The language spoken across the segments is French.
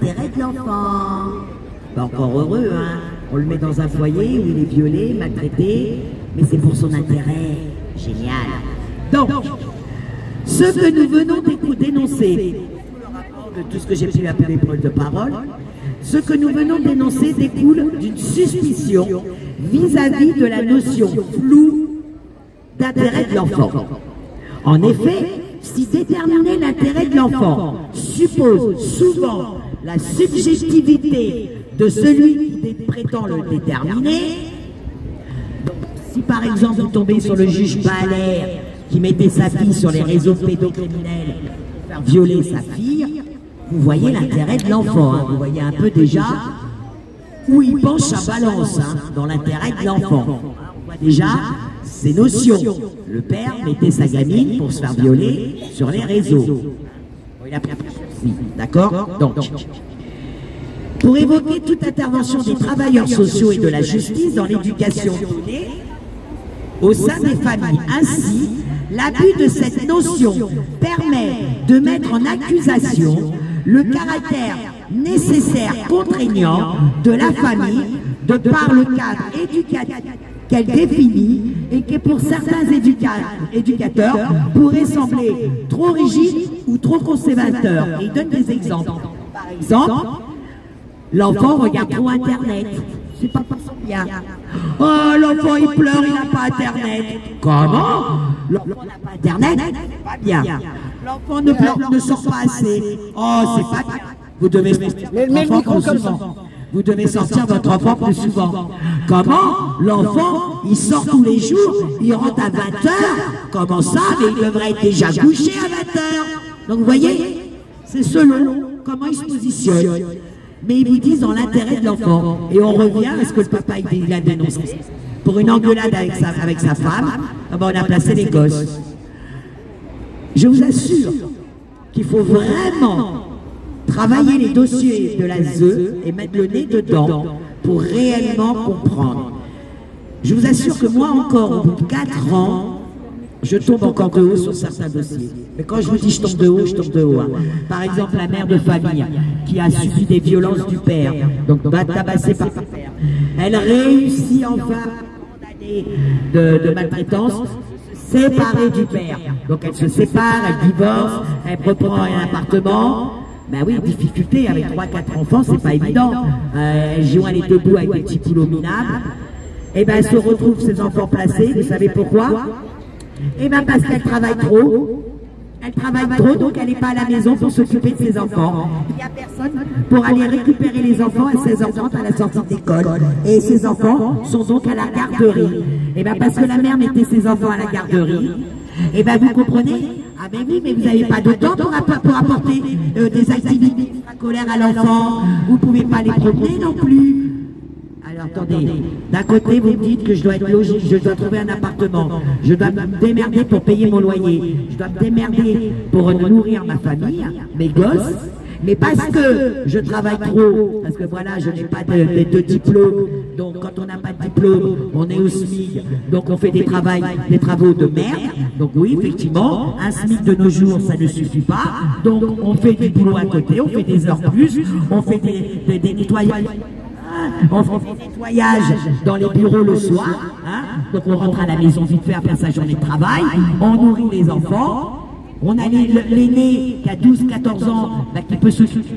l'intérêt de l'enfant. Pas encore heureux, hein. On le met dans un foyer où il est violé, maltraité, mais c'est pour son intérêt. Génial. Donc, ce que nous venons dénoncer, de tout ce que j'ai pu appeler preuve de parole, ce que nous venons dénoncer découle d'une suspicion vis-à-vis de la notion floue d'intérêt de l'enfant. En effet, si déterminer l'intérêt de l'enfant suppose souvent la subjectivité de celui qui prétend le déterminer, donc, si par exemple vous tombez sur le juge Bahaler qui mettait sa fille sur les réseaux pédocriminels pour faire violer sa fille, vous voyez l'intérêt de l'enfant, hein. Vous voyez un peu déjà où il penche sa balance, hein, dans l'intérêt de l'enfant. On voit déjà ces notions. Le père mettait sa gamine pour se faire violer sur les réseaux. Il a pris d'accord. Donc, pour évoquer toute intervention des travailleurs sociaux et de la justice dans l'éducation donnée au sein des familles. Ainsi, l'abus de cette notion permet de mettre en accusation le caractère nécessaire contraignant de la famille de par le cadre éducatif qu'elle définit et qui pour certains éducateurs pourrait sembler trop rigide ou trop conservateur. Et il donne des exemples. Par exemple, l'enfant regarde trop Internet. C'est pas pour son bien. Oh, l'enfant il pleure, il n'a pas Internet. Comment? L'enfant n'a pas Internet? Pas bien. L'enfant ne sort pas assez. Oh, c'est pas bien. Vous devez Vous devez sortir votre enfant plus souvent. Comment? L'enfant, il sort tous les jours, il rentre à 20h. Comment ça? Mais il devrait être déjà couché à 20h. Donc vous voyez, c'est selon comment il se positionne. Mais ils vous disent dans l'intérêt de l'enfant. Et on revient à ce que le papa il a dénoncé. Pour une engueulade avec sa femme, on a placé les gosses. Je vous assure qu'il faut vraiment travailler les dossiers de la ZE et mettre le nez dedans pour réellement comprendre. Je vous assure que moi encore, au bout de 4 ans, je tombe encore de haut sur certains dossiers. Mais quand je vous dis je tombe de haut, je tombe de haut. Hein. Par exemple, la mère de famille qui a subi des violences du père, donc tabassée par son père. Elle réussit enfin, de maltraitance, se séparer du père. Donc elle se sépare, elle divorce, elle reprend un appartement. Ben oui, difficulté avec 3-4 enfants, c'est pas évident. Elle joint les debout avec des petits boulots minables. Et ben elle se retrouve ses enfants placés, vous savez pourquoi? Et bien parce qu'elle travaille trop. Elle travaille trop, donc elle n'est pas à la maison pour s'occuper de ses enfants. Il n'y a personne pour aller récupérer les enfants à 16h30 à la sortie d'école. Et ses enfants sont donc à la garderie. Et bien parce que la mère mettait ses enfants à la garderie, et bien vous comprenez? Ah ben oui, mais vous n'avez pas de temps pour apporter des activités scolaires à l'enfant. Vous ne pouvez pas les promener non plus. Alors attendez, d'un côté vous me dites que je dois être logé, je dois trouver un appartement, je dois me démerder pour payer mon loyer, je dois me démerder pour nourrir ma famille, mes gosses, mais parce que je travaille trop, parce que voilà, je n'ai pas de diplôme, donc quand on n'a pas de diplôme, on est au SMIC, donc on fait des travaux de merde, donc oui, effectivement, un SMIC de nos jours, ça ne suffit pas, donc on fait du boulot à côté, on fait des heures plus, on fait des nettoyages. On fait des nettoyages dans les bureaux le soir, hein? Donc on rentre à la maison vite fait après sa journée de travail, on nourrit les enfants, on a l'aîné qui a 12-14 ans, bah, qui peut s'occuper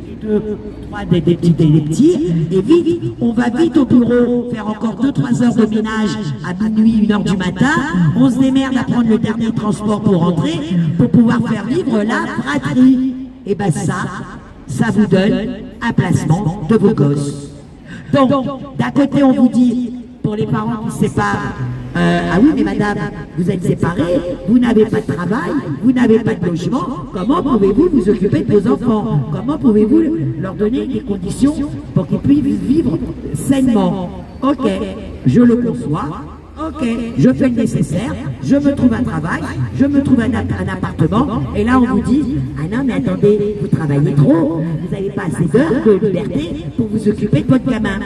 des petits, et vite, on va vite au bureau faire encore 2-3 heures de ménage à minuit, 1h du matin, on se démerde à prendre le dernier transport pour rentrer, pour pouvoir faire vivre la fratrie. Et ben ça vous donne un placement de vos gosses. Donc, d'un côté, on vous dit, pour les parents qui se séparent, ah oui, mais madame, vous êtes séparés, vous n'avez pas de travail, vous n'avez pas de logement, comment pouvez-vous vous occuper de vos enfants? Comment pouvez-vous leur donner des conditions pour qu'ils puissent vivre sainement? Ok, je le conçois, ok, je fais le nécessaire, je me trouve un travail, je me trouve un appartement, et là on vous dit, ah non mais attendez, vous travaillez trop, vous n'avez pas assez d'heures de liberté pour vous occuper de votre gamin.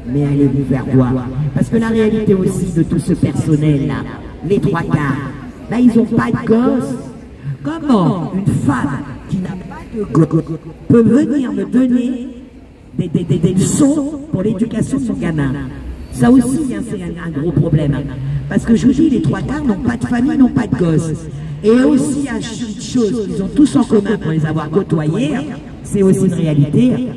Mais allez vous faire voir, parce que la réalité aussi de tout ce personnel-là, les 3 quarts, là ils n'ont pas de gosses. Comment une femme qui n'a pas peut venir me donner des leçons pour l'éducation de son gamin. Ça aussi, hein, c'est un gros problème. Parce que je vous dis, les trois quarts n'ont pas de famille, n'ont pas de gosses. Et aussi, une chose qu'ils ont tous en commun pour les avoir côtoyés, c'est aussi une réalité.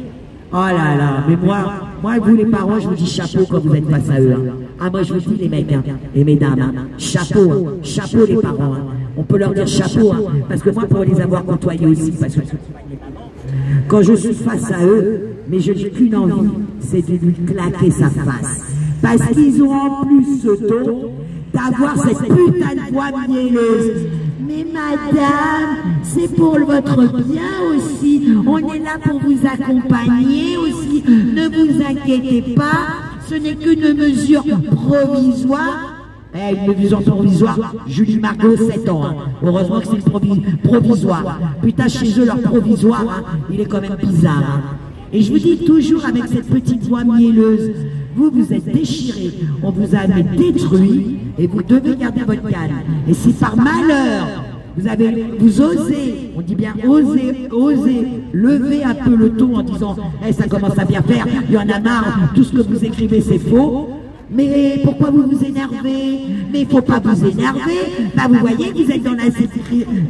Oh là là, mais moi, vous les parents, je vous dis chapeau quand vous êtes face à eux. Hein. Ah, moi je vous dis les mecs hein, et mesdames, hein, chapeau, chapeau les parents. Hein. On peut leur dire chapeau, hein, parce que moi pour les avoir côtoyés aussi, parce que quand je suis face à eux, mais je n'ai qu'une envie, c'est de lui claquer sa face. Parce qu'ils ont en plus ce don d'avoir cette putain de voix mielleuse. Mais madame, c'est pour votre bien aussi. On est là pour vous accompagner aussi. Ne vous inquiétez pas, ce n'est qu'une mesure provisoire. Une mesure provisoire, Julie Margot, 7 ans. Hein. Heureusement que c'est une provisoire. Putain, chez eux, leur provisoire, hein, il est quand même bizarre. Hein. Et je vous dis toujours avec cette petite voix mielleuse, vous êtes déchirés, on vous a détruit et vous devez garder votre calme. Et si par malheur, vous osez, on dit bien osez lever un peu le ton en disant hey, ça commence à bien faire, il y en a marre, tout ce que vous écrivez c'est faux. Mais pourquoi vous vous énervez? Mais il ne faut pas vous énerver. Bah, vous voyez, vous êtes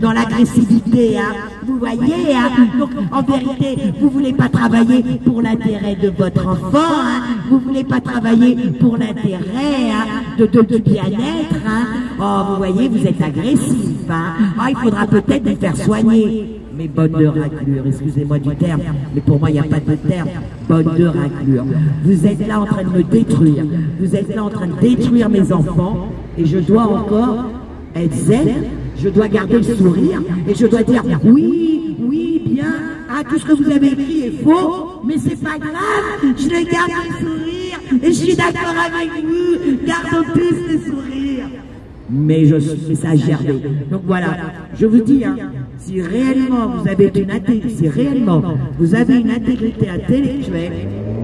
dans l'agressivité. Hein. Vous voyez, hein. Donc en vérité, vous ne voulez pas travailler pour l'intérêt de votre enfant. Hein. Vous ne voulez pas travailler pour l'intérêt hein, du bien-être. Hein. Oh, vous voyez, vous êtes agressif. Hein. Oh, il faudra peut-être vous faire soigner. Mais bonne de raclure, excusez-moi du terme, mais pour moi il n'y a pas de terme, bonne de raclure. Vous êtes là en train de me détruire, vous êtes là en train de détruire mes enfants, et je dois encore être zen, je dois garder le sourire, et je dois dire oui, bien, ah, tout ce que vous avez écrit est faux, mais c'est pas grave, je le garde le sourire, et je suis d'accord avec vous, gardons tous le sourire. Mais je suis messagère. Donc voilà, je vous dis, hein, si réellement vous avez une intégrité intellectuelle,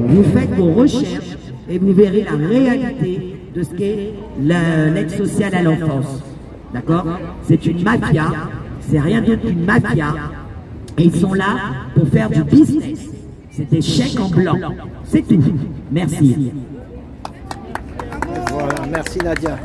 vous faites vos recherches et vous verrez la réalité de ce qu'est l'aide sociale à l'enfance. D'accord? C'est une mafia, c'est rien d'autre qu'une mafia, et ils sont là pour faire du business. C'est des chèques en blanc. C'est tout. Merci. Voilà, merci Nadia.